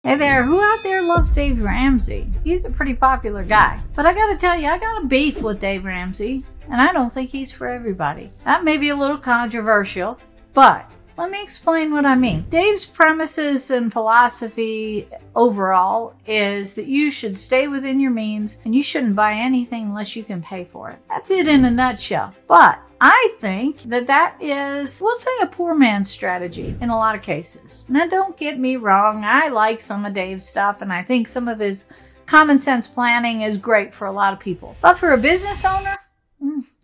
Hey there, who out there loves Dave Ramsey? He's a pretty popular guy. But I gotta tell you, I got a beef with Dave Ramsey, and I don't think he's for everybody. That may be a little controversial, but let me explain what I mean. Dave's premises and philosophy overall is that you should stay within your means and you shouldn't buy anything unless you can pay for it. That's it in a nutshell. But I think that is, we'll say, a poor man's strategy in a lot of cases. Now, don't get me wrong. I like some of Dave's stuff, and I think some of his common sense planning is great for a lot of people. But for a business owner,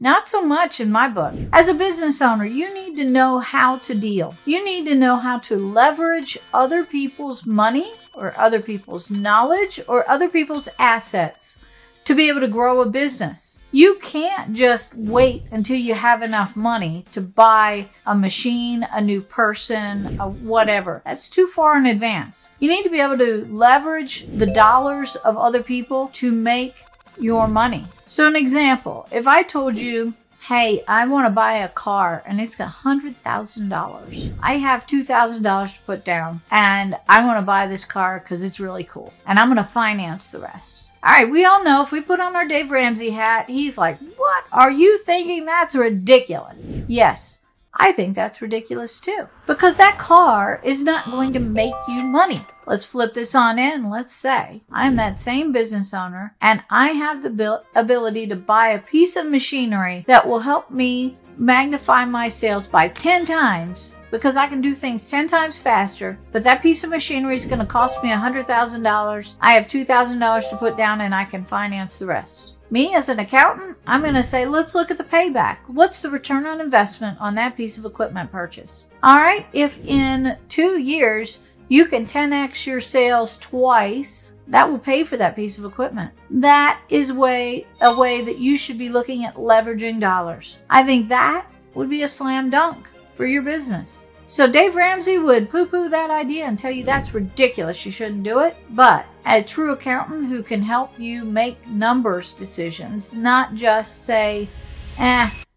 not so much in my book. As a business owner, you need to know how to deal. You need to know how to leverage other people's money or other people's knowledge or other people's assets to be able to grow a business. You can't just wait until you have enough money to buy a machine, a new person, whatever. That's too far in advance. You need to be able to leverage the dollars of other people to make your money. So an example, if I told you, hey, I want to buy a car and it's got $100,000. I have $2,000 to put down and I want to buy this car because it's really cool and I'm going to finance the rest. All right, we all know if we put on our Dave Ramsey hat, he's like, what are you thinking? That's ridiculous. Yes, I think that's ridiculous too, because that car is not going to make you money. Let's flip this on in. Let's say I'm that same business owner and I have the ability to buy a piece of machinery that will help me magnify my sales by 10 times because I can do things 10 times faster, but that piece of machinery is going to cost me $100,000. I have $2,000 to put down and I can finance the rest. Me as an accountant, I'm going to say, let's look at the payback. What's the return on investment on that piece of equipment purchase? All right, if in 2 years you can 10x your sales twice, that will pay for that piece of equipment. That is a way that you should be looking at leveraging dollars. I think that would be a slam dunk for your business. So Dave Ramsey would poo-poo that idea and tell you that's ridiculous, you shouldn't do it. But a true accountant who can help you make numbers decisions, not just say,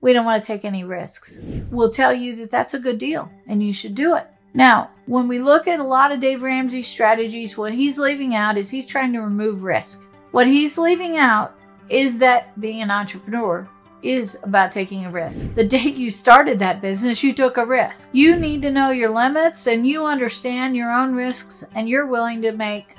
we don't want to take any risks, will tell you that that's a good deal and you should do it. Now, when we look at a lot of Dave Ramsey's strategies, what he's leaving out is he's trying to remove risk. What he's leaving out is that being an entrepreneur is about taking a risk. The day you started that business, you took a risk. You need to know your limits and you understand your own risks and you're willing to make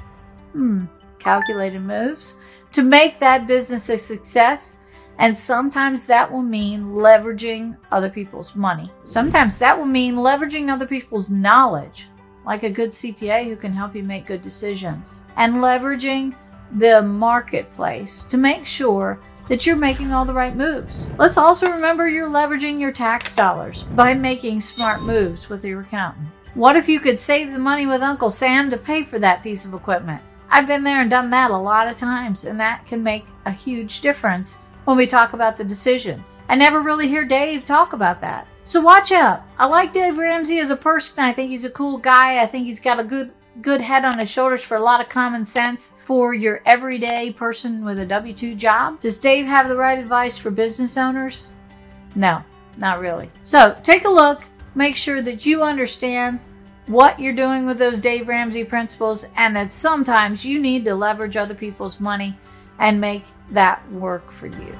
calculated moves to make that business a success. And sometimes that will mean leveraging other people's money. Sometimes that will mean leveraging other people's knowledge, like a good CPA who can help you make good decisions, and leveraging the marketplace to make sure that you're making all the right moves. Let's also remember you're leveraging your tax dollars by making smart moves with your accountant. What if you could save the money with Uncle Sam to pay for that piece of equipment? I've been there and done that a lot of times, and that can make a huge difference when we talk about the decisions. I never really hear Dave talk about that. So watch out. I like Dave Ramsey as a person. I think he's a cool guy. I think he's got a good head on his shoulders for a lot of common sense for your everyday person with a W-2 job. Does Dave have the right advice for business owners? No, not really. So take a look, make sure that you understand what you're doing with those Dave Ramsey principles and that sometimes you need to leverage other people's money and make that work for you.